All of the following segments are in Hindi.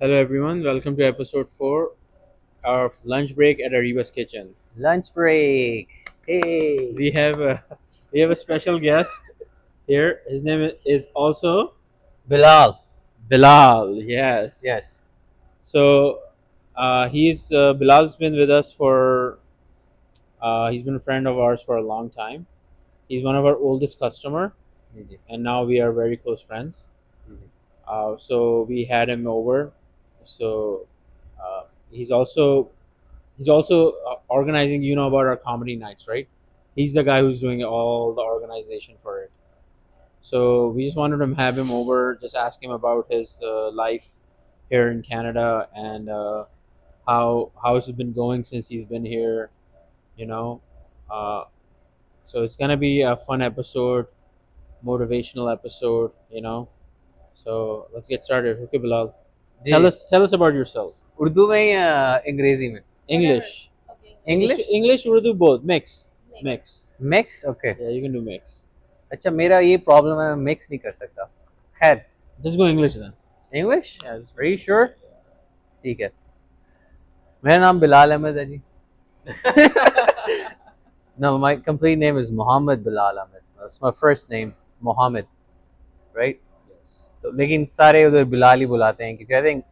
Hello everyone, welcome to episode 4 of Lunch Break at Ariba's Kitchen. Lunch break. Hey. We have a, we have a special guest here. His name is also Bilal. Bilal. Yes. Yes. So Bilal's been with us for he's been a friend of ours for a long time. He's one of our oldest customer, ji, and now we are very close friends. Ji. So we had him over. So uh, he's also he's also organizing. You know about our comedy nights, right? He's the guy who's doing all the organization for it. So we just wanted to have him over, just ask him about his life here in Canada and how it's been going since he's been here. You know, uh, so it's gonna be a fun episode, motivational episode. So let's get started. Okay, Bilal, ji. tell us about yourself. Urdu में या अंग्रेजी में? English, English? English, Urdu, both mix. Mix? Okay. Yeah, you can do mix. अच्छा, मेरा ये प्रॉब्लम है, मैं मिक्स नहीं कर सकता. खैर. Just go English then. English? Yeah, Are you sure? ठीक है. मेरा नाम बिलाल अहमद है जी. No, my complete name is Mohammed Bilal Ahmed. That's my first name, Mohammed, right? तो लेकिन सारे उधर बिलाल ही बुलाते हैं क्योंकि आई थिंक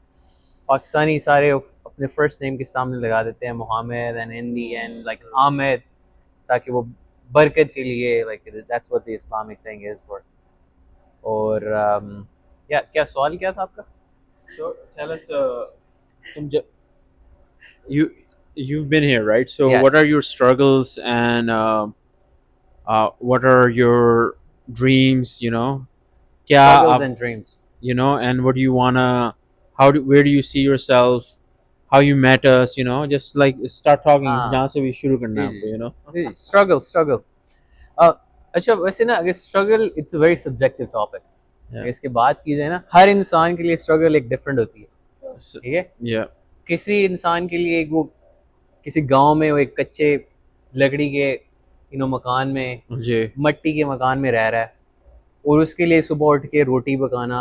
पाकिस्तानी सारे अपने फर्स्ट नेम के सामने लगा देते हैं Mohammad and in the end like Aamir, ताकि वो बरकत के लिए, like that's what the Islamic thing is for. और या क्या सवाल क्या था आपका? So tell us, you you've been here, right? So Yes. what are your struggles and what are your dreams? क्या Struggles आप and dreams. and what do you wanna? Where do you see yourself? How you met us? Just like start talking. हाँ. जहाँ से भी शुरू करना जी, है जी. आपको. स्ट्रगल. अच्छा, वैसे ना, अगर struggle it's a very subjective topic. Yeah. इसके बात की जाए ना, हर इंसान के लिए स्ट्रगल एक डिफरेंट होती है. So, ठीक है. yeah. किसी इंसान के लिए वो किसी गांव में वो एक कच्चे लकड़ी के मकान में, जी. मट्टी के मकान में रह रहा है, और उसके लिए सुबह उठ के रोटी पकाना,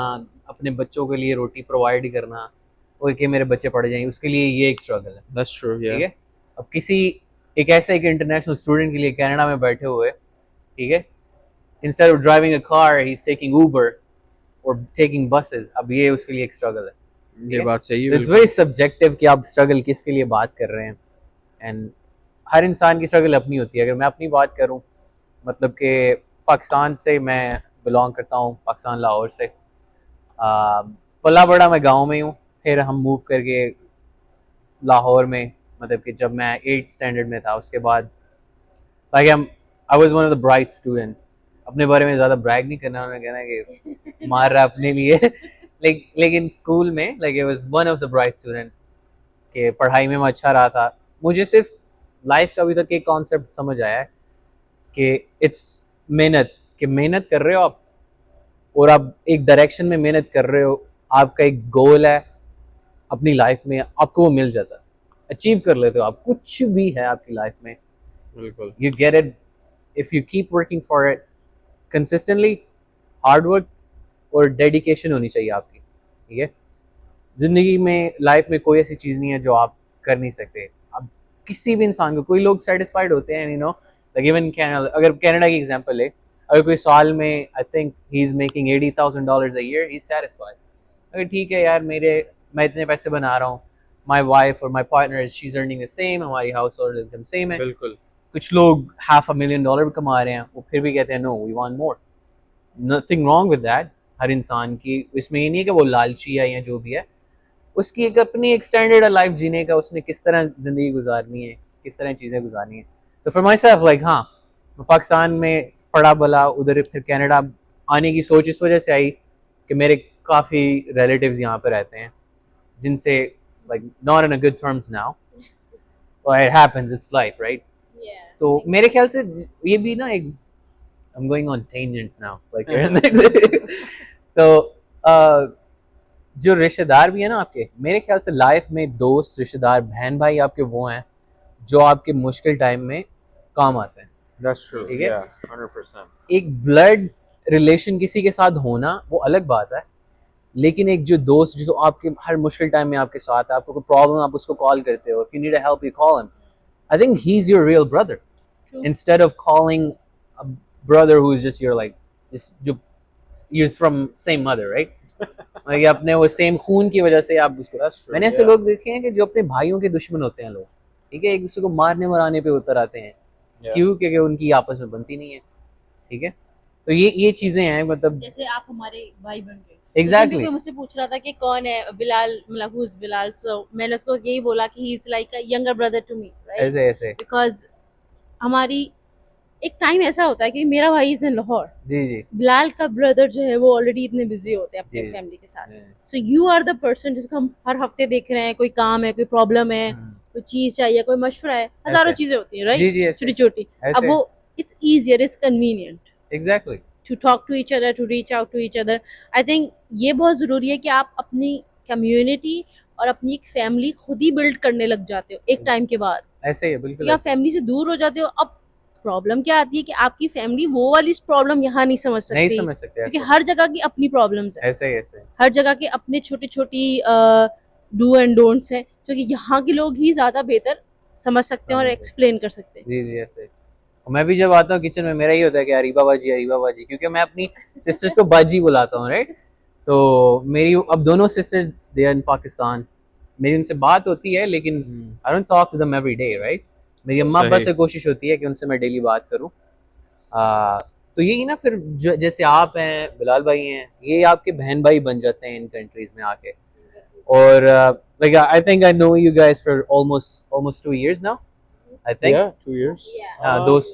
अपने बच्चों के लिए रोटी प्रोवाइड करना, और कि मेरे बच्चे पढ़ जाएंगे, उसके लिए ये एक स्ट्रगल है. That's true. ठीक Yeah. है. अब किसी एक ऐसे एक इंटरनेशनल स्टूडेंट के लिए कनाडा में बैठे हुए, ठीक है, instead of driving a car he is taking Uber और टेकिंग बसेस. अब ये उसके लिए एक स्ट्रगल है. ये बात सही है. इट्स वेरी सब्जेक्टिव कि आप स्ट्रगल किसके लिए बात कर रहे हैं, एंड हर इंसान की स्ट्रगल अपनी होती है. अगर मैं अपनी बात करूं, मतलब कि पाकिस्तान से मैं बिलोंग करता हूं, पाकिस्तान लाहौर से. पला बड़ा मैं गांव में हूं, फिर हम मूव करके लाहौर में, मतलब कि जब मैं 8th स्टैंडर्ड में था, उसके बाद like I was one of the bright student. अपने बारे में ज़्यादा ब्रैग नहीं करना, उन्होंने कहना कि मार रहा अपने लिए. लेकिन स्कूल में like I was one of the bright student, कि पढ़ाई में मैं अच्छा रहा था. मुझे सिर्फ लाइफ का अभी तक एक कॉन्सेप्ट समझ आया है कि इट्स मेहनत, कि मेहनत कर रहे हो आप, और आप एक डायरेक्शन में मेहनत कर रहे हो, आपका एक गोल है अपनी लाइफ में, आपको वो मिल जाता है, अचीव कर लेते हो आप. कुछ भी है आपकी लाइफ में, बिल्कुल. You get it if you keep working for it consistently. Hard work और डेडिकेशन होनी चाहिए आपकी. ठीक है. जिंदगी में, लाइफ में कोई ऐसी चीज नहीं है जो आप कर नहीं सकते. अब किसी भी इंसान को, कोई लोग सेटिस्फाइड होते हैं, लाइक इवन कैनेडा, अगर कनाडा की एग्जांपल ले, अगर कोई साल में आई think he is making $80,000 a year, he is satisfied. अगर ठीक है यार, मैं इतने पैसे बना रहा हूँ, माई वाइफ और my partner she is earning the same, हमारी हाउस होल्ड इनकम सेम है. बिल्कुल. कुछ लोग $500,000 कमा रहे हैं, वो फिर भी कहते हैं no, we want more. Nothing wrong with that. हर इंसान की इसमें ये नहीं है कि वो लालची है या जो भी है, उसकी एक अपनी एक स्टैंडर्ड है लाइफ जीने का, उसने किस तरह ज़िंदगी गुजारनी है, किस तरह चीज़ें गुजारनी है. तो फॉर माई सेल्फ लाइक, हाँ, मैं पाकिस्तान में पढ़ा बला, उधर फिर कनाडा आने की सोच इस वजह से आई कि मेरे काफ़ी रिलेटिव्स यहाँ पर रहते हैं, जिनसे like not in a good terms now. It happens, it's life, right. तो मेरे ख्याल से ये भी ना एक, I'm going on tangents now, like तो जो रिश्तेदार भी है ना आपके, मेरे ख्याल से लाइफ में दोस्त, रिश्तेदार, बहन भाई आपके वो हैं जो आपके मुश्किल टाइम में काम आते हैं. That's true. ठीक है. Yeah, 100%. एक ब्लड रिलेशन किसी के साथ होना वो अलग बात है, लेकिन एक जो दोस्त जो आपके हर मुश्किल टाइम में आपके साथ है, आपको कोई प्रॉब्लम आप उसको कॉल करते हो, if you need help you call him, I think he is your real brother True. Instead of calling a brother who is just your like जो is from same mother, right? मतलब अपने वो सेम खून की वजह से आप उसको, That's true, मैंने ऐसे yeah. लोग देखे हैं कि जो अपने भाइयों के दुश्मन होते हैं लोग, ठीक है, एक दूसरे को मारने मराने पे उतर आते हैं, Yeah. क्यों? क्योंकि उनकी आपस में बनती नहीं है, ठीक है? तो ये चीजें हैं, मतलब जैसे आप हमारे भाई बन गए। Exactly. कोई मुझसे पूछ रहा था कि कौन है बिलाल, मतलब हु इज बिलाल, सो मैंने उसको यही बोला कि he is like a younger brother to me, right? ऐसे ऐसे, बिकॉज हमारी एक टाइम ऐसा होता है कि मेरा भाई इज इन लाहौर, जी जी बिलाल का ब्रदर जो है वो ऑलरेडी इतने बिजी होते हैं अपने जी। फैमिली के साथ। Hmm, so you are the person जिसको हम हर हफ्ते देख रहे हैं, कोई काम है, कोई प्रॉब्लम है, कोई चीज चाहिए, कोई मशवरा है, हजारों ऐसे। चीजें होती है, जी राइट? जी ऐसे छोटी छोटी। अब ऐसे, वो it's easier, it's convenient exactly, to talk to each other, to reach out to each other. I think ये बहुत जरूरी है कि आप अपनी कम्युनिटी और अपनी एक फैमिली खुद ही बिल्ड करने लग जाते हो एक टाइम के बाद, ऐसे ही है, बिल्कुल या ऐसे। फैमिली से दूर हो जाते हो। अब प्रॉब्लम क्या आती है कि आपकी फैमिली वो वाली प्रॉब्लम यहाँ नहीं समझ नहीं सकती, समझ सकते क्योंकि ऐसे, हर जगह की अपनी प्रॉब्लम्स है, ऐसे ही ऐसे, हर जगह के अपने छोटी छोटी डू एंड डोंट्स हैं, जो कि यहाँ के लोग ही ज्यादा बेहतर समझ सकते हैं और समझ एक्सप्लेन कर सकते हैं। जी जी ऐसे। और मैं भी जब आता हूँ किचन में, मेरा ही होता है कि अरीबा बाजी, क्योंकि मैं अपनी सिस्टर्स को बाजी बुलाता हूँ, राइट? तो मेरी अब दोनों sister they are in Pakistan, मेरी उनसे बात होती है, लेकिन I don't talk to them every day, right? मेरी अम्मा अब्बा सही। से कोशिश होती है कि उनसे मैं डेली बात करूँ। तो यही ना, फिर जैसे आप हैं, बिलाल भाई हैं, ये आपके बहन भाई बन जाते हैं इन कंट्रीज में आके। और like I think I know you guys for almost 2 years now, I think. Yeah, 2 years. those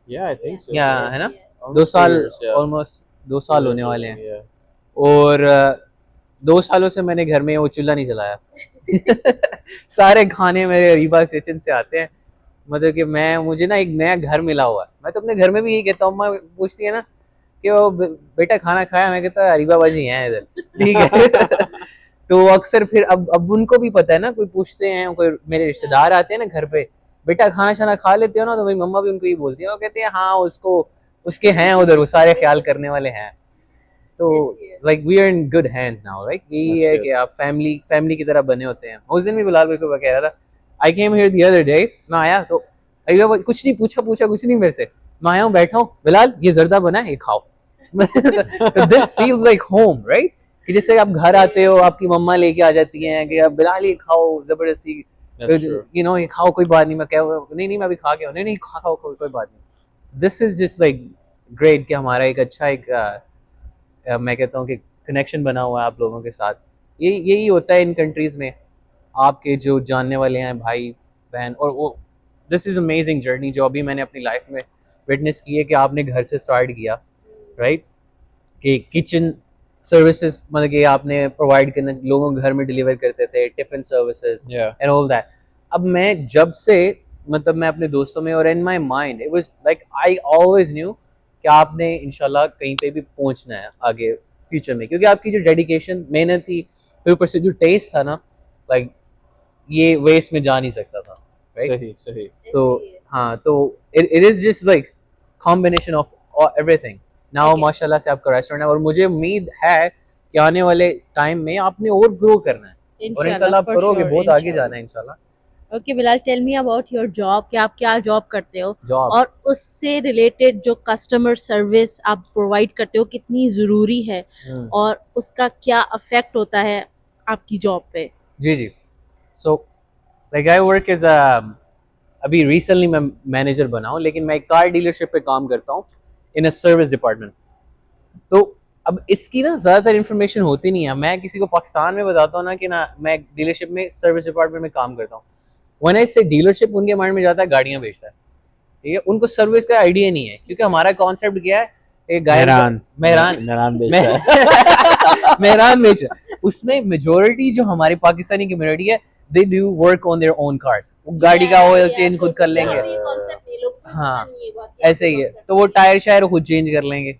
Yeah, I think so. yeah, है ना? Almost 2 साल, 2 years, yeah. ऑलमोस्ट 2 साल 2 होने years वाले old, हैं। yeah. और 2 सालों से मैंने घर में वो चूल्हा नहीं चलाया। सारे खाने मेरे रीबा किचन से आते हैं। मतलब कि मुझे ना एक नया घर मिला हुआ है। मैं तो अपने घर में भी यही कहता हूँ, अम्मा पूछती है ना कि वो बेटा खाना खाया, मैं कहता अरीबा बाजी हैं इधर, ठीक है। तो अक्सर फिर अब उनको भी पता है ना, कोई पूछते हैं, कोई मेरे रिश्तेदार आते हैं ना घर पे, बेटा खाना शाना खा लेते हो ना, तो मेरी मम्मा भी उनको ही बोलती है, वो कहते हैं हाँ उसको उसके हैं उधर, वो सारे ख्याल करने वाले हैं। तो like we are in good hands now, right? यही That's है good. कि आप फैमिली की तरह बने होते हैं। उस दिन भी बिलाल भाई को कह रहा था, I came here the other day, मैं आया तो अरे कुछ नहीं पूछा कुछ नहीं मेरे से, मैं आया हूँ बैठा हूँ, बिलाल ये जर्दा बना है, ये खाओ। तो this feels like home, right? कि जैसे आप घर आते हो, आपकी मम्मा लेके आ जाती हैं कि बिलाल ये खाओ जबरदस्ती, That's true. यू नो ये खाओ, कोई बात नहीं, मैं क्या नहीं मैं अभी खा के, नहीं खाओ कोई बात नहीं। This is just like great कि हमारा एक अच्छा एक मैं कहता हूँ कि कनेक्शन बना हुआ है आप लोगों के साथ। यही होता है इन कंट्रीज में, आपके जो जानने वाले हैं भाई बहन। और वो दिस इज अमेजिंग जर्नी जो अभी मैंने अपनी लाइफ में विटनेस की है, कि आपने घर से स्टार्ट किया, राइट? कि किचन सर्विसेज, मतलब कि आपने प्रोवाइड करना, लोगों को घर में डिलीवर करते थे, tiffin services Yeah. And all that. अब मैं जब से, मतलब मैं अपने दोस्तों में और in my mind it was like I always knew कि आपने इंशाल्लाह कहीं पे भी पहुंचना है आगे फ्यूचर में, क्योंकि आपकी जो डेडिकेशन, मेहनत थी, फिर ऊपर से जो टेस्ट था ना, लाइक ये वेस्ट में जा नहीं सकता था, राइट? सही. तो हाँ, तो it is just like combination of everything. Now Okay. माशाल्लाह से आपका रेस्टोरेंट है, और मुझे उम्मीद है कि आने वाले टाइम में आपने और ग्रो करना है, और इंशाल्लाह आप for करोगे, sure, बहुत आगे inshallah. जाना है इंशाल्लाह। Okay Bilal, tell me about your job, कि आप क्या जॉब करते हो, जॉब, और उससे रिलेटेड जो कस्टमर सर्विस आप प्रोवाइड करते हो कितनी ज़रूरी है, और उसका क्या अफेक्ट होता है आपकी जॉब पे? जी जी। So like I work as अभी रिसेंटली मैं मैनेजर बना हूँ, लेकिन मैं एक कार डीलरशिप पे काम करता हूँ इन अ सर्विस डिपार्टमेंट। तो अब इसकी ना ज़्यादातर इन्फॉर्मेशन होती नहीं है। मैं किसी को पाकिस्तान में बताता हूँ ना कि ना मैं डीलरशिप में सर्विस डिपार्टमेंट में काम करता हूँ, व्हेन आई से डीलरशिप, उनके माइंड में जाता है गाड़ियाँ बेचता है, ठीक है? उनको सर्विस का आइडिया नहीं है, क्योंकि हमारा कॉन्सेप्ट क्या है, एक मेहरान मेहरान बेचता है. मेहरान बेच, उसमें मेजोरिटी जो हमारी पाकिस्तानी कम्युनिटी है, they do work on their own cars, वो गाड़ी का ऑयल चेंज खुद कर लेंगे, हाँ ऐसे ही है। तो वो टायर शायर खुद चेंज कर लेंगे,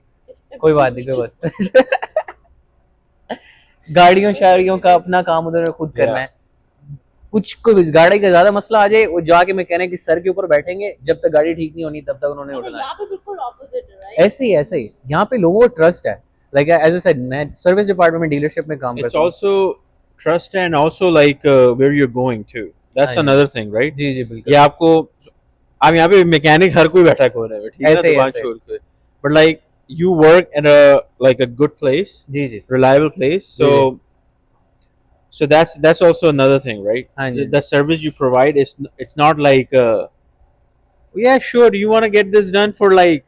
कोई बात नहीं। गाड़ियों शायरियों का अपना काम उधर खुद करना है। कुछ कोई गाड़ी का ज्यादा मसला आ जाए, वो जाके मैकेनिक के सर के ऊपर बैठेंगे, जब तक गाड़ी ठीक नहीं होनी तब तक उन्होंने उठना है। यहाँ पे बिल्कुल ऑपोजिट है, राइट? ऐसे ही यहाँ पे लोगों को ट्रस्ट है। लाइक एज आई सेड मैं सर्विस डिपार्टमेंट में डीलरशिप में काम It's करता हूँ. also trust and also like where you're going to. That's हाँ जी. another thing, right? जी जी बिल्कुल. ये आपको अब यहाँ पे मैकेनिक हर कोई बैठा है कोने में, ठीक है ना, ऐसे ही, दुकान ऐसे ही. छोड़ के, but like you work at a like a good place, ji ji. reliable place, ji, ji. so that's also another thing, right? हाँ जी. The service you provide is it's not like yeah, sure, you want to get this done for like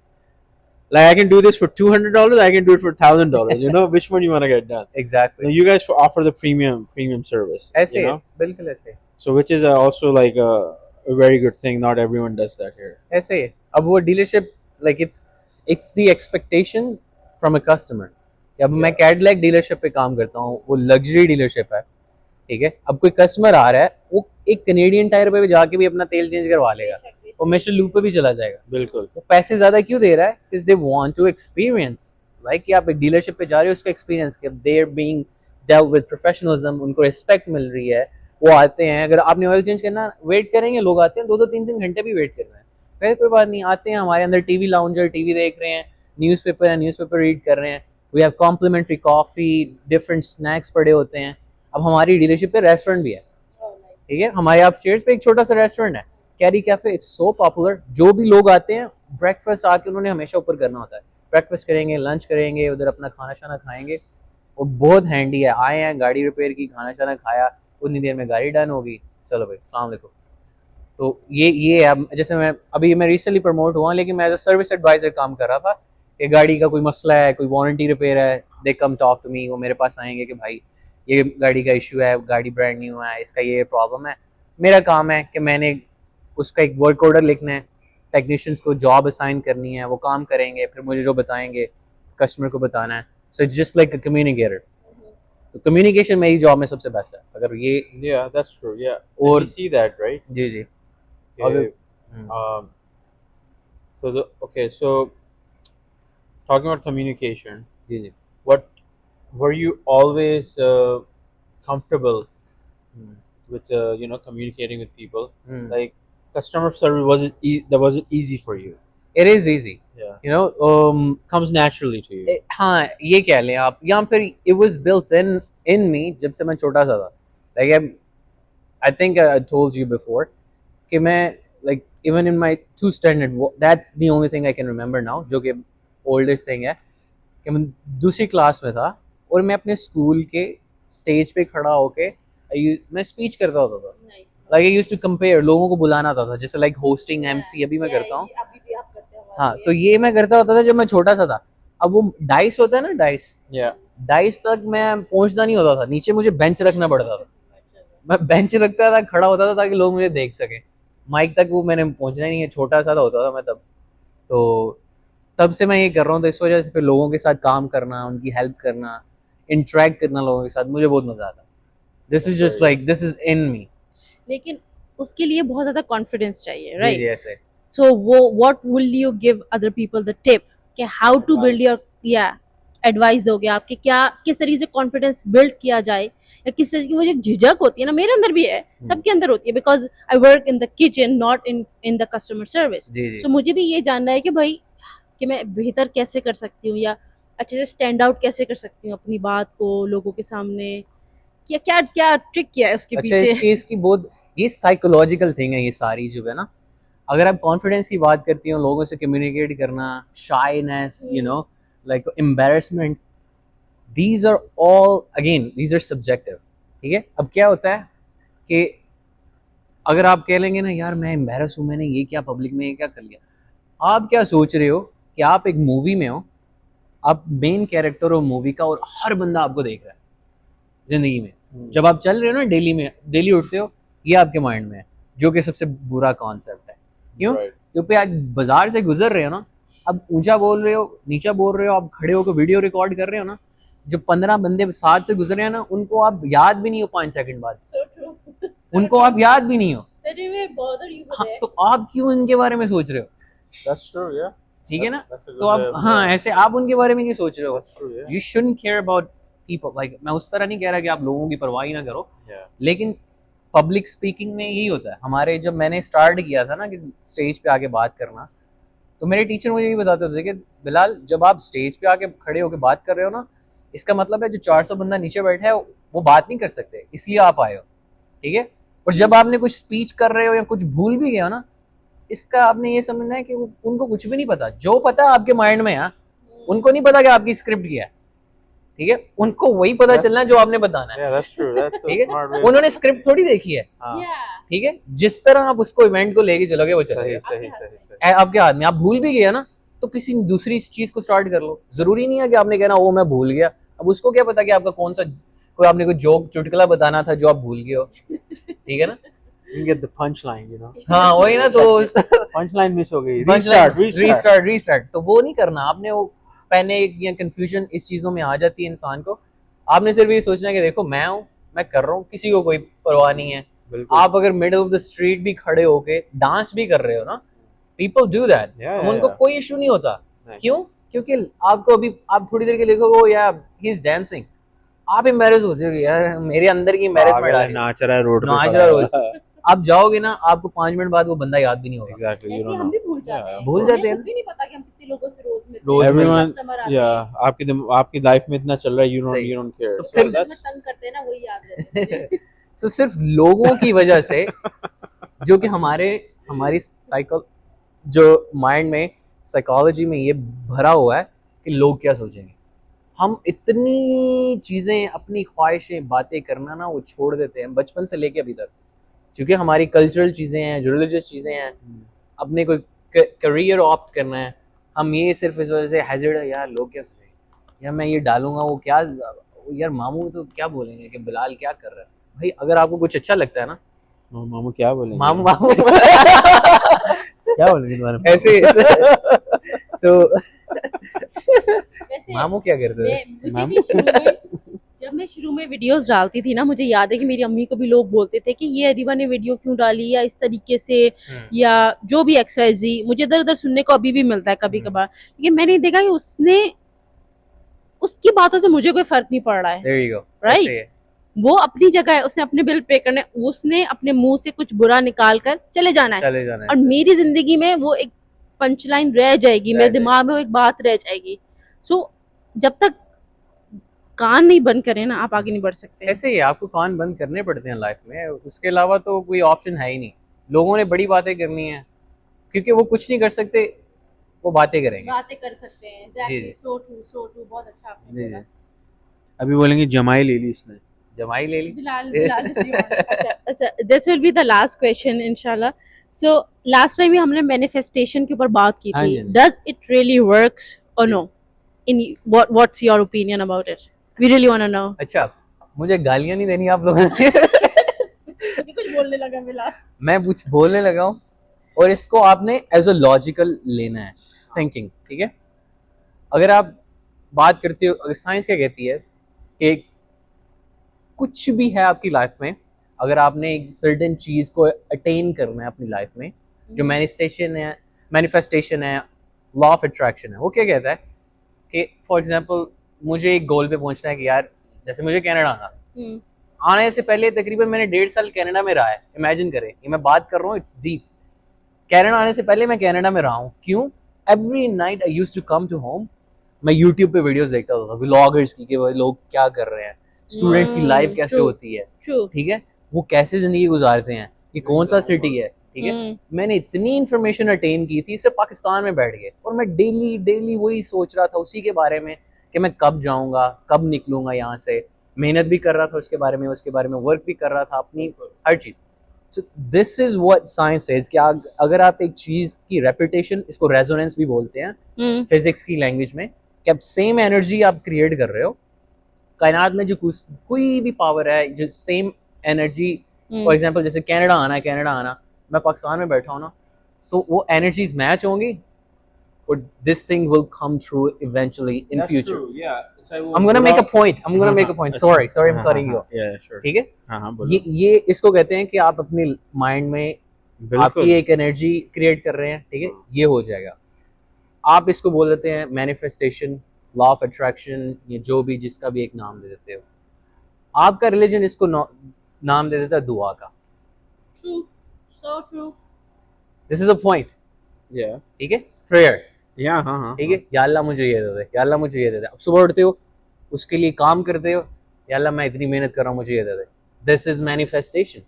I can do this for $200, I can do it for $1,000, you know, which one you want to get done. No, Exactly. you guys offer the premium service, ऐसे you ही, know, बिल्कुल ऐसे ही. so which is also like a very good thing. Not everyone does that here. ऐसे ही. अब वो dealership like it's the expectation from a customer. अब मैं Yeah. कैडलैक डीलरशिप पे काम करता हूँ, वो लग्जरी डीलरशिप है, ठीक है. अब कोई कस्टमर आ रहा है, वो एक कनेडियन टायर पे भी जाके भी अपना तेल चेंज करवा लेगा, वो मिशेल लूप पे भी चला जाएगा. बिल्कुल. वो पैसे ज्यादा क्यों दे रहा है? Because they want to experience, like कि आप एक डीलरशिप पे जा रहे हो, उसका एक्सपीरियंस कि they are being dealt with professionalism, उनको रिस्पेक्ट मिल रही है. वो आते हैं, अगर आपने ऑयल चेंज करना वेट करेंगे, लोग आते हैं 2-2 3-3 घंटे भी वेट करना है, फिर कोई बात नहीं, आते हैं हमारे अंदर टीवी लाउंजर, टीवी देख रहे हैं, न्यूज़पेपर है, न्यूज़पेपर रीड कर रहे हैं, we have complimentary coffee, different snacks पड़े होते हैं. अब हमारी डीलरशिप पे रेस्टोरेंट भी है, ठीक है. हमारे अपस्टेयर्स पे एक छोटा सा रेस्टोरेंट है, carry cafe. It's so popular. जो भी लोग आते हैं, ब्रेकफास्ट आके उन्होंने हमेशा ऊपर करना होता है. ब्रेकफास्ट करेंगे, लंच करेंगे, उधर अपना खाना शाना खाएंगे. वो बहुत हैंडी है. आए हैं, गाड़ी रिपेयर की, खाना शाना खाया, उतनी देर में गाड़ी डन होगी, चलो भाई अस्सलाम वालेकुम. तो ये है. जैसे मैं रिसेंटली प्रमोट हुआ, लेकिन मैं एज अ सर्विस एडवाइजर काम कर रहा था कि गाड़ी का कोई मसला है, कोई वारंटी रिपेयर है, दे कम टॉक टू मी. वो मेरे पास आएंगे कि भाई ये गाड़ी का इशू है, गाड़ी ब्रांड न्यू है, इसका ये प्रॉब्लम है. मेरा काम है कि मैंने उसका एक वर्क ऑर्डर लिखना है, टेक्नीशियंस को जॉब असाइन करनी है, वो काम करेंगे, फिर मुझे जो बताएंगे कस्टमर को बताना है. So it's just like a communicator. तो कम्युनिकेशन मेरी जॉब में सबसे बेस्ट है. अगर ये Yeah, that's true. Yeah, और we see that, right? Ji ji. Okay. Hmm, So talking about communication, ji ji. what were you always comfortable hmm, with communicating with people? Hmm. Like customer service, was it easy for you? It is easy. Yeah, You know, comes naturally to you. हाँ ये कह लें आप, या फिर it was built in me जब से मैं छोटा सा था. Like I think I told you before कि मैं like even in my 2 standard, that's the only thing I can remember now, जो कि oldest thing है, कि मैं दूसरी क्लास में था और मैं अपने स्कूल के स्टेज पे खड़ा होके मैं स्पीच करता होता था. Like I used to compere, लोगों को बुलाना था जैसे लाइक होस्टिंग एमसी अभी मैं करता हूँ. हाँ, तो ये मैं करता होता था जब मैं छोटा सा था. अब वो डाइस होता है ना, Yeah. डाइस तक मैं पहुंचना नहीं होता था, नीचे मुझे बेंच रखना पड़ता था. मैं बेंच रखता था, खड़ा होता था ताकि लोग मुझे देख सके. माइक तक वो मैंने पहुंचना ही नहीं है, छोटा सा होता था मैं तब. तो तब से मैं ये कर रहा हूँ, तो इस वजह से फिर लोगों के साथ काम करना, उनकी हेल्प करना, इंटरेक्ट करना लोगों के साथ, मुझे बहुत मजा आता. This is just like this is in me. लेकिन उसके लिए बहुत ज्यादा कॉन्फिडेंस चाहिए, जी राइट? जी ऐसे. So what will you give other people the tip कि how to build your advice दोगे आप कि क्या किस तरीके से कॉन्फिडेंस बिल्ड किया जाए, या किस तरीके की वो जो झिझक होती है ना, मेरे अंदर भी है, सबके अंदर होती है, because I work in the kitchen not in the customer service. जी जी. सो मुझे भी ये जानना है कि भाई कि मैं बेहतर कैसे कर सकती हूँ, या अच्छे से स्टैंड आउट कैसे कर सकती हूँ अपनी बात को लोगों के सामने, क्या क्या क्या ट्रिक क्या है उसके अच्छा, पीछे? इसकी बहुत ये साइकोलॉजिकल थिंग है ये सारी जो है ना. अगर आप कॉन्फिडेंस की बात करती हो, लोगों से कम्युनिकेट करना, shyness, you know, like embarrassment, these are all again these are subjective. ठीक है. अब क्या होता है कि अगर आप कह लेंगे ना यार मैं एम्बैरस हूँ, मैंने ये क्या पब्लिक में ये क्या कर लिया, आप क्या सोच रहे हो कि आप एक मूवी में हो, आप मेन कैरेक्टर हो मूवी का, और हर बंदा आपको देख रहा है जिंदगी में. जब आप चल रहे हो ना डेली में, डेली उठते हो, ये आपके माइंड में है, जो कि सबसे बुरा कॉन्सेप्ट है. क्यों? Right. क्योंकि आज बाजार से गुजर रहे हो ना, अब ऊंचा बोल रहे हो, नीचा बोल रहे हो, आप खड़े होकर वीडियो रिकॉर्ड कर रहे हो ना, जो 15 बंदे साथ से गुजरे हैं ना, उनको आप याद भी नहीं हो 5 सेकंड बाद, So true. उनको आप याद भी नहीं हो. That it may bother you हाँ, today. तो आप क्यों इनके बारे में सोच रहे हो? That's true. Yeah. ठीक है ना. That's a good तो आप way of- हाँ ऐसे आप उनके बारे में क्यों सोच रहे हो? That's true. Yeah. You shouldn't care about people. Like मैं उस तरह नहीं कह रहा कि आप लोगों की परवाह ही ना करो, Yeah. लेकिन पब्लिक स्पीकिंग में यही होता है. हमारे जब मैंने स्टार्ट किया था ना कि स्टेज पे आके बात करना, तो मेरे टीचर मुझे ये बताते थे कि बिलाल, जब आप स्टेज पे आके खड़े होकर बात कर रहे हो ना, इसका मतलब है जो 400 बंदा नीचे बैठा है वो बात नहीं कर सकते, इसलिए आप आए हो, ठीक है। और जब आपने कुछ स्पीच कर रहे हो या कुछ भूल भी गए हो ना, इसका आपने ये समझना है कि उनको कुछ भी नहीं पता, जो पता है आपके माइंड में है, उनको नहीं पता कि आपकी स्क्रिप्ट क्या है, ठीक है। उनको वही पता चलना है जो आपने बताना है, Yeah, that's true. That's so ठीक है। smart way. उन्होंने स्क्रिप्ट थोड़ी देखी है, हाँ, ठीक है। जिस तरह आप उसको इवेंट को लेके चलोगे वो चलेगा, सही सही सही सही। आपके हाथ में। आप भूल भी गए ना, तो किसी दूसरी चीज को स्टार्ट कर लो, जरूरी नहीं है कि आपने कहना वो मैं भूल गया। अब उसको क्या पता कि आपका कौन सा, कोई आपने कोई जोक चुटकुला बताना था जो आप भूल गए हो, ठीक है ना। You get the punchline, you know. हाँ वही ना, तो Punchline miss हो गई। Restart Restart. रीस्टार्ट तो वो नहीं करना आपने। वो पैनिक या कंफ्यूजन इस चीजों में आ जाती है इंसान को। आपने सिर्फ ये सोचना है कि देखो मैं हूँ, मैं कर रहा हूँ, किसी को कोई परवाह नहीं है। बिल्कुल। आप अगर मिडल ऑफ द स्ट्रीट भी खड़े होके डांस भी कर रहे हो ना, पीपल डू दैट, Yeah, उनको yeah. कोई इशू नहीं होता। नहीं। क्यों? क्योंकि आपको अभी आप थोड़ी देर के देखोगे या ही इज डांसिंग, आप एम्बैरेस हो जाओगे, यार मेरे अंदर की एम्बैरेसमेंट आ रही है, नाच रहा है रोड पे नाच खड़ा रहा है। है। आप जाओगे ना, आपको 5 मिनट बाद वो बंदा याद भी नहीं होगा। Exactly, you ऐसे don't हम know. भी भूल जाते हैं, भूल हमें जाते हैं। खुद भी नहीं पता कि हम कितने लोगों से रोज मिलते रोज हैं, Everyone, कस्टमर आते yeah, हैं, आपकी लाइफ में इतना चल रहा है, you सही। don't care. तो So फिर- that's तंग करते हैं ना, वही याद रहता है। सो सिर्फ लोगों की वजह से, जो कि हमारी साइको जो माइंड में साइकोलॉजी में ये भरा हुआ है कि लोग क्या सोचेंगे, हम इतनी चीजें, अपनी ख्वाहिशें, बातें करना ना वो छोड़ देते हैं बचपन से लेके अभी तक, क्योंकि हमारी कल्चरल चीजें हैं, जो रिलीजियस चीजें हैं, अपने कोई करियर ऑप्ट करना है, हम ये सिर्फ इस वजह से हैजिड है, यार लोग क्या सोचेंगे, यार मैं ये डालूंगा वो क्या, यार मामू तो क्या बोलेंगे कि बिलाल क्या कर रहा है। भाई अगर आपको कुछ अच्छा लगता है ना, मामू क्या बोलेंगे? मामू मामू क्या बोलेंगे तुम्हारे ऐसे तो वैसे मामू क्या करते थे? मुझे भी शुरू में, जब मैं शुरू में वीडियोस डालती थी ना, मुझे याद है कि मेरी अम्मी को भी लोग बोलते थे कि ये अरीबा ने वीडियो क्यों डाली, या इस तरीके से, या जो भी XYZ, मुझे इधर उधर सुनने को अभी भी मिलता है कभी कभार। लेकिन मैंने देखा कि उसने, उसकी बातों से मुझे कोई फर्क नहीं पड़ रहा है, There you go. Right. ऐसे है। वो अपनी जगह है, उसने अपने बिल पे करने, उसने अपने मुंह से कुछ बुरा निकाल कर चले जाना है, चले जाना है। और मेरी जिंदगी में वो एक पंचलाइन रह जाएगी, रह मेरे जाएगी। दिमाग में वो एक बात रह जाएगी। सो जब तक कान नहीं बंद करें ना, आप आगे नहीं बढ़ सकते। ऐसे ही आपको कान बंद करने पड़ते हैं लाइफ में, उसके अलावा तो कोई ऑप्शन है ही नहीं। लोगों ने बड़ी बातें करनी है, क्योंकि वो कुछ नहीं कर सकते, वो बातें करेंगे। बातें कर सकते हैं, जी, एग्जैक्टली, जी। सो ट्रू, बहुत अच्छा आपने जी बोला। जी, अभी बोलेंगे जमाई ले ली इसने। जमाई ले ली। बिलाल अच्छा, this will be the last question इंशाल्लाह। सो लास्ट टाइम हमने मैनिफेस्टेशन के ऊपर बात की हाँ थी, जी, हाँ जी। डज इट रियली वर्क्स और जी। No? In what's your opinion about it? We really want to know. अच्छा, मुझे गालियां नहीं देनी आप लोगों ने। कुछ बोलने लगा बिलाल। मैं कुछ बोलने लगा हूँ, और इसको आपने एज अ लॉजिकल लेना है, थिंकिंग, ठीक है। अगर आप बात करते हो, अगर साइंस क्या कहती है कि कुछ भी है आपकी लाइफ में, अगर आपने एक सर्टेन चीज को अटेन करना है अपनी लाइफ में, जो मैनिफेस्टेशन है, लॉ ऑफ अट्रैक्शन है, वो क्या कहता है कि फॉर एग्जांपल मुझे एक गोल पे पहुंचना है कि यार, जैसे मुझे कनाडा आना, आने से पहले तकरीबन मैंने 1.5 साल कनाडा में रहा है। इमेजिन करें, ये मैं बात कर रहा हूँ, इट्स डीप। कनाडा आने से पहले मैं कनाडा में रहा हूँ। क्यों? Every night I used to come to home, मैं यूट्यूब पे वीडियोस देखता था व्लॉगर्स की, कि वो लोग क्या कर रहे हैं, स्टूडेंट्स की लाइफ कैसे true. होती है, ट्रू। ठीक है, वो कैसे जिंदगी गुजारते हैं, ये कौन सा सिटी है, ठीक है। मैंने इतनी इन्फॉर्मेशन अटेन की थी सिर्फ पाकिस्तान में बैठ के, और मैं डेली डेली वही सोच रहा था उसी के बारे में कि मैं कब जाऊंगा, कब निकलूंगा यहाँ से, मेहनत भी कर रहा था उसके बारे में वर्क भी कर रहा था अपनी हर चीज। So this is what science is, कि अगर आप एक चीज की रेपुटेशन, इसको रेजोनेंस भी बोलते हैं फिजिक्स की लैंग्वेज में, कि आप सेम एनर्जी आप क्रिएट कर रहे हो कायनात में, जो कोई भी पावर है, जो सेम एनर्जी, फॉर एग्जांपल जैसे कनाडा आना, मैं पाकिस्तान में बैठा हूँ ना, तो वो एनर्जीज मैच होंगी, और this thing will come true eventually in That's future. true, yeah. So I'm gonna make a point. Sorry, I'm cutting you off. Yeah, sure. ठीक है? हाँ हाँ बोलो। ये इसको कहते हैं कि आप अपने माइंड में बिल्कुल। आपकी एक एनर्जी क्रिएट कर रहे हैं, ठीक है, ये हो जाएगा। आप इसको बोल देते हैं मैनिफेस्टेशन, लॉ ऑफ अट्रैक्शन, या जो भी, जिसका भी एक नाम दे देते हो। आपका रिलीजन इसको नाम दे देता है दुआ का। True, so true. This is a point, Yeah. ठीक है। प्रेयर, Yeah, हाँ ठीक है, या अल्लाह मुझे ये दे दे, या अल्लाह मुझे ये दे दे। अब सुबह उठते हो, उसके लिए काम करते हो, या अल्लाह मैं इतनी मेहनत कर रहा हूँ, मुझे ये दे दे। This is manifestation.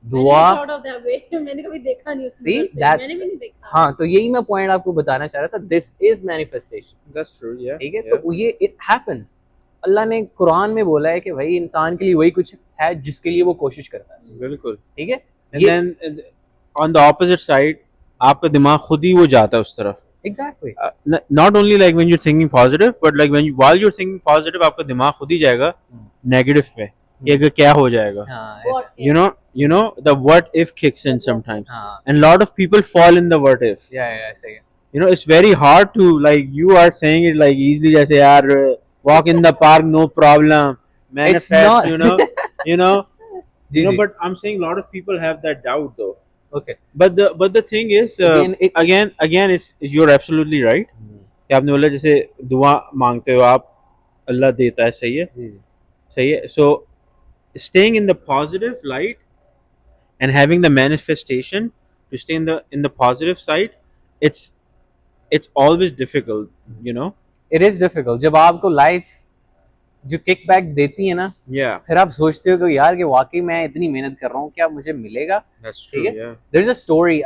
दुआ, मैंने कभी देखा नहीं See, that's- मैंने भी नहीं देखा। हाँ, तो यही मैं पॉइंट आपको बताना चाह रहा था, this is manifestation, That's true, yeah. ठीक है। तो ये इट हैपेंस, अल्लाह ने कुरान में बोला है कि भाई इंसान के लिए वही कुछ है जिसके लिए वो कोशिश करता है, बिल्कुल। ठीक है। And ये then on the opposite side, आपका दिमाग खुद ही वो जाता है उस तरफ. Exactly, Not only like when you're thinking positive, but like while you're thinking positive, आपका दिमाग खुद ही जाएगा negative पे कि अगर क्या हो जाएगा. हाँ What if? You know the what if kicks in sometimes, हाँ, and a lot of people fall in the what if. या सही है। You know, it's very hard to, like, you are saying it like easily, जैसे यार walk in the park, no problem, manifest, not- you know, you know, ji, you know. Ji. But I'm saying a lot of people have that doubt though. Okay. But the thing is, again, it's you're absolutely right. कि आपने बोला जैसे दुआ मांगते हो आप, अल्लाह देता है, सही है, जी, सही है. So staying in the positive light and having the manifestation to stay in the positive side, it's always difficult, you know. It is difficult. जब आपको लाइफ जो किक बैक देती है ना, Yeah, फिर आप सोचते हो कि यार कि वाकई मैं इतनी मेहनत कर रहा हूँ, क्या मुझे मिलेगा? that's ठीक true. है? Yeah, there is a story,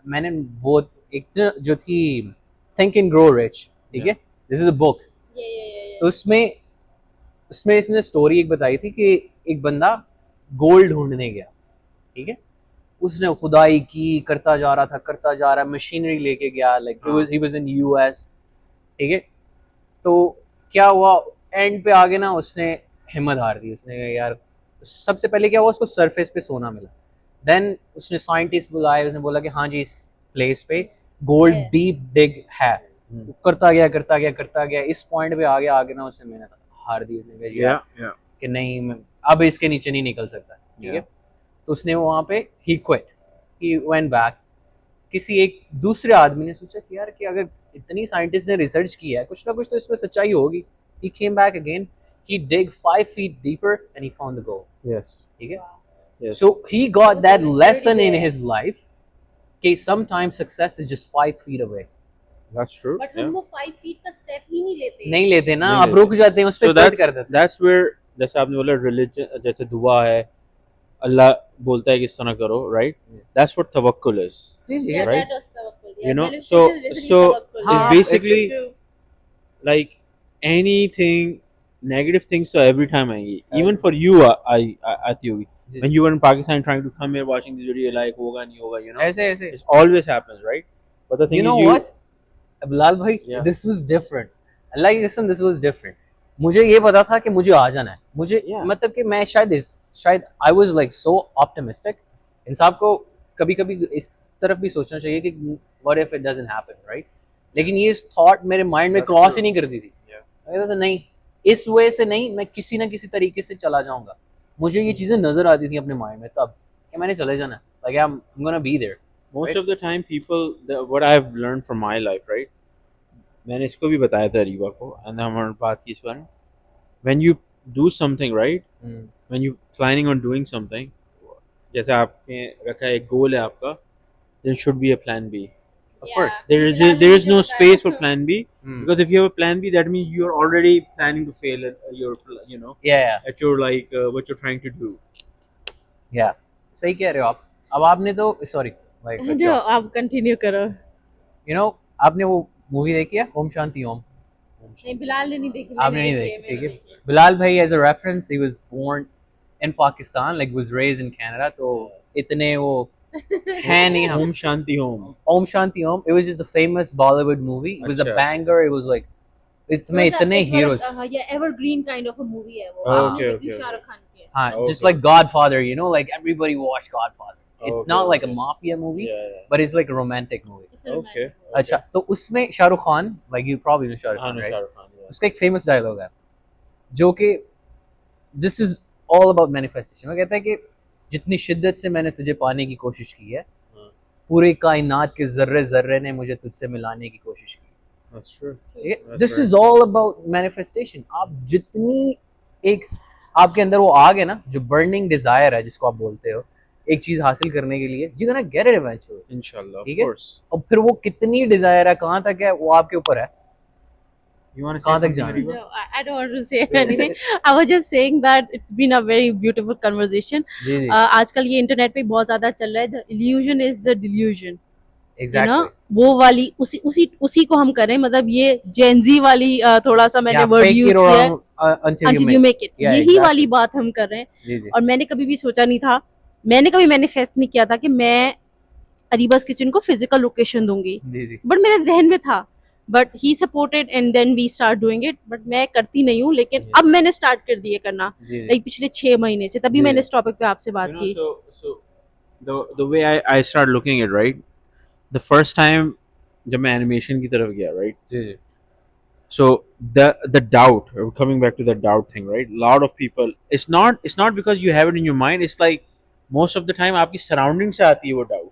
मैंने वो एक जो थी थिंक एंड ग्रो रिच, ठीक है, दिस इज अ बुक। तो उसमें इसने स्टोरी एक बताई थी कि एक बंदा गोल्ड ढूंढने गया, ठीक है, उसने खुदाई की, करता जा रहा, मशीनरी लेके गया, like he was in US, ठीक है। तो क्या हुआ, एंड पे आगे ना उसने हिम्मत हार दी, उसने कहा यार, सबसे पहले क्या हुआ, उसको सरफेस पे सोना मिला। देन उसने साइंटिस्ट बुलाए, उसने बोला कि हाँ जी इस प्लेस पे गोल्ड है। डीप डिग है। वो करता गया, इस पॉइंट पे आगे ना उसने मेहनत हार दी, उसने कहा यार yeah. कि नहीं, मैं अब इसके नीचे नहीं निकल सकता, ठीक है। तो उसने वहाँ पे ही क्विट, ही वेंट बैक। किसी एक दूसरे आदमी ने सोचा कि यार कि अगर इतनी साइंटिस्ट ने रिसर्च की है, कुछ ना कुछ तो इसमें सच्चाई होगी। ही came back again, he dig 5 feet deeper and he found the gold, Yes, ठीक है। yes. So he got that lesson in his life कि sometimes success is just 5 feet away। That's true. But Yeah. हम वो 5 फीट का स्टेप ही नहीं लेते। नहीं लेते ना, नहीं आप लेते। रुक जाते हैं, उस So पर क्विट कर देते हैं। that's where, जैसे आपने बोला religion, जैसे दुआ है, अल्लाह बोलता है कि इस तरह करो, right? That's what tawakkul is. Ji ji, Yeah, Right? that was tawakkul. You know, manifestation is basically so tawakkul. हाँ, it's basically True. like anything, negative things तो every time आएंगी. Even for you, आती होगी. जी। When you were in Pakistan trying to come here watching this video, like होगा नहीं होगा, you know. ऐसे It always happens, right? But the thing you know is, what, Bilal भाई, Yeah. this was different, अल्लाह की कसम, this was different। मुझे ये पता था कि मुझे आ जाना है, मुझे Yeah. मतलब कि मैं शायद I was like so optimistic। इंसान को कभी कभी इस तरफ भी सोचना चाहिए कि what if it doesn't happen, right? लेकिन ये थॉट मेरे माइंड में That's क्रॉस true. ही नहीं करती थी। Yeah. मैं कहता था नहीं, इस वे से नहीं, मैं किसी ना किसी तरीके से चला जाऊंगा। मुझे ये चीजें नजर आती थी अपने माइंड में तब कि मैंने चले जाना है, like I'm gonna be there। most Right. of the time people, what I've learned from my life, right? मैंने इसको भी बताया था रीवा को, and हमारे बात की इस बार, when you do something, right? When you planning on doing something, जैसे आपने रखा है एक गोल है आपका, there should be a plan B. Of Yeah. course। There is no space for plan B, Hmm. because if you have a plan B, that means you're already planning to fail at your, you know, Yeah, at your, like, what you're trying to do. yeah, सही कह रहे हो आप। अब आपने तो सॉरी लाइक जो आप कंटिन्यू करो। यू नो, आपने वो मूवी देखी है ओम शांति ओम? नहीं, बिलाल ने नहीं देखी। आपने नहीं देखी, ठीक है। बिलाल भाई as a reference, he was born in Pakistan, like was raised in Canada, तो इतने वो है नहीं हम। Om Shanti Om. Om Shanti Om, it was just a famous Bollywood movie, it was a अच्छा। banger, it was like इसमें इतने हीरोज, ये evergreen kind of a movie है वो। हाँ। आपने Okay, देखी okay, शाहरुख खान की है। हाँ, Okay. just like Godfather, you know, like everybody watched Godfather। It's Okay, not like a okay. mafia movie, Yeah. but it's like a romantic movie। It's a romantic Okay. movie. अच्छा, तो उसमें Shahrukh Khan, like you probably know Shahrukh हाँ, Khan, no, right? Shahrukh Khan, yeah. उसका एक फेमस डायलॉग है जो कि this is all about manifestation. वो कहता है कि जितनी शिद्दत से मैंने तुझे पाने की कोशिश की है, हाँ। पूरी कायनात के जर्रे जर्रे ने मुझे तुझसे मिलाने की कोशिश की। That's true. That's this right. Is all about manifestation. आप जितनी एक आपके अंदर वो आग है ना, जो बर्निंग डिजायर है जिसको आप बोलते हो, एक चीज हासिल करने के लिए, you gonna get it eventually. Inshallah, of ठीक है, course. और फिर वो कितनी डिजायर है, कहाँ तक है, वो आपके ऊपर है। You want to say कहाँ तक something, जाना है? Ariba? No, I don't want to say anything. I was just saying that it's been a very beautiful conversation. जी जी आजकल ये इंटरनेट पे बहुत ज्यादा चल रहा है, the illusion is the delusion. You know, exactly. वो वाली उसी उसी उसी को हम करें, मतलब ये जेनजी वाली थोड़ा सा मैंने वर्ड फेक यूज इट किया है, until you until you make make it, Yeah, यही exactly. वाली बात हम कर रहे हैं। जी जी और मैंने कभी भी सोचा नहीं था, मैंने कभी मैनिफेस्ट नहीं किया था कि मैं अरीबास किचन को फिजिकल लोकेशन दूंगी, जी जी बट मेरे जहन में था, but he supported and then we start doing it. But मैं करती नहीं हूँ, लेकिन जी। अब मैंने स्टार्ट कर दिए करना, जी जी लाइक पिछले 6 महीने से, तभी जी। मैंने इस टॉपिक पे आपसे बात You know, की। so the way I start looking at, right, the first time जब मैं animation की तरफ गया, right, ji ji so the doubt, coming back to the doubt thing, right, a lot of people, it's not because you have it in your mind, it's like most of the time आपकी surrounding से आती है वो doubt,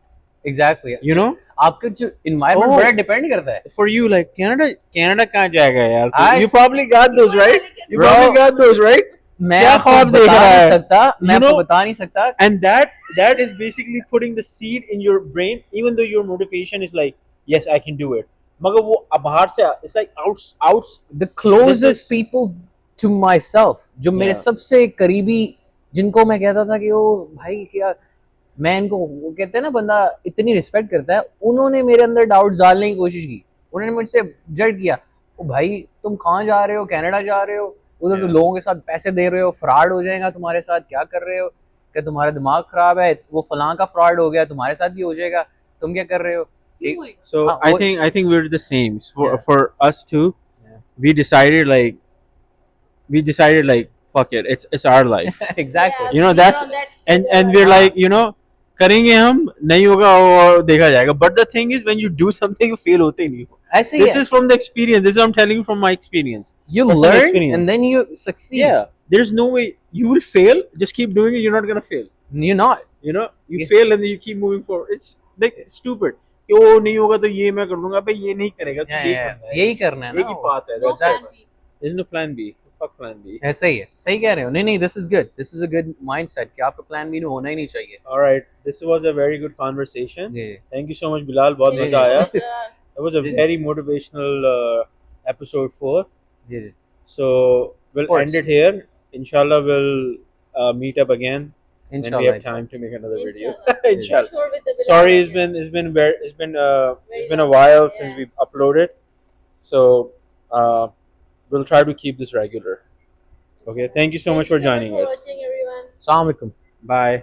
एग्जैक्टली। you know, आपका जो इन्वायरमेंट Oh. बड़ा डिपेंड करता है। for you, like Canada कहाँ जाएगा यार, I- you probably got those, right, you Bro. probably got those, right, मैं क्या आपको ख्वाब देख बता रहा नहीं है? सकता, मैं You आपको know- बता नहीं सकता। and that is basically putting the seed in your brain, even though your motivation is like, yes, I can do it, मगर वो बाहर से it's like out The closest This is- people to myself, जो मेरे Yeah. सबसे करीबी, जिनको मैं कहता था कि वो भाई क्या, मैं इनको, वो कहते हैं ना बंदा इतनी रिस्पेक्ट करता है, उन्होंने मेरे अंदर डाउट्स डालने की कोशिश की, उन्होंने मुझसे जज किया, ओ भाई तुम कहाँ जा रहे हो, कनाडा जा रहे हो, उधर तो Yeah. लोगों के साथ पैसे दे रहे हो, फ्रॉड हो जाएगा तुम्हारे साथ, क्या कर रहे हो, क्या तुम्हारा दिमाग खराब है, वो फलां का फ्रॉड हो गया, तुम्हारे साथ भी हो जाएगा, तुम क्या कर रहे हो। So हाँ, I वो- think we're the same. Yeah. For us too, Yeah. we decided like fuck it, it's our life, Exactly. You know, that's- and we're like, you know, करेंगे हम, नहीं होगा और देखा जाएगा. But the thing is, when you do something, you fail होते ही नहीं हो. ऐसे ही This है, is from the experience. This is what I'm telling you from my experience. you personal learn experience. and then you succeed. Yeah, there's no way you will fail. Just keep doing it. You're not gonna fail. You're not. You know, you Yeah. fail and then you keep moving forward. It's like stupid. कि वो नहीं होगा तो ये मैं कर लूंगा, भाई ये नहीं करेगा तो ये करना है. यही करना है एक ना ही वो। बात है. No That's plan it. B. There's no plan B. Fuck plan B. ऐसा ही है, सही कह रहे हो। नहीं नहीं, this is good, this is a good mindset कि आपका प्लान भी होना ही नहीं चाहिए। All right, this was a very good conversation. Ji Thank you so much, Bilal. बहुत जी, मजा जी। आया. But, It was a ji, ji. very motivational episode 4. Ji ji So we'll course. end it here. Inshallah, we'll meet up again when we इंशाल्लाह have time to make another video. Inshallah. Inshallah. Sure with the Bilal Sorry, again. it's been a while since we've uploaded. So we'll try to keep this regular. Okay. Thank you so much for joining us. Watching, everyone. अस्सलाम वालेकुम। Bye.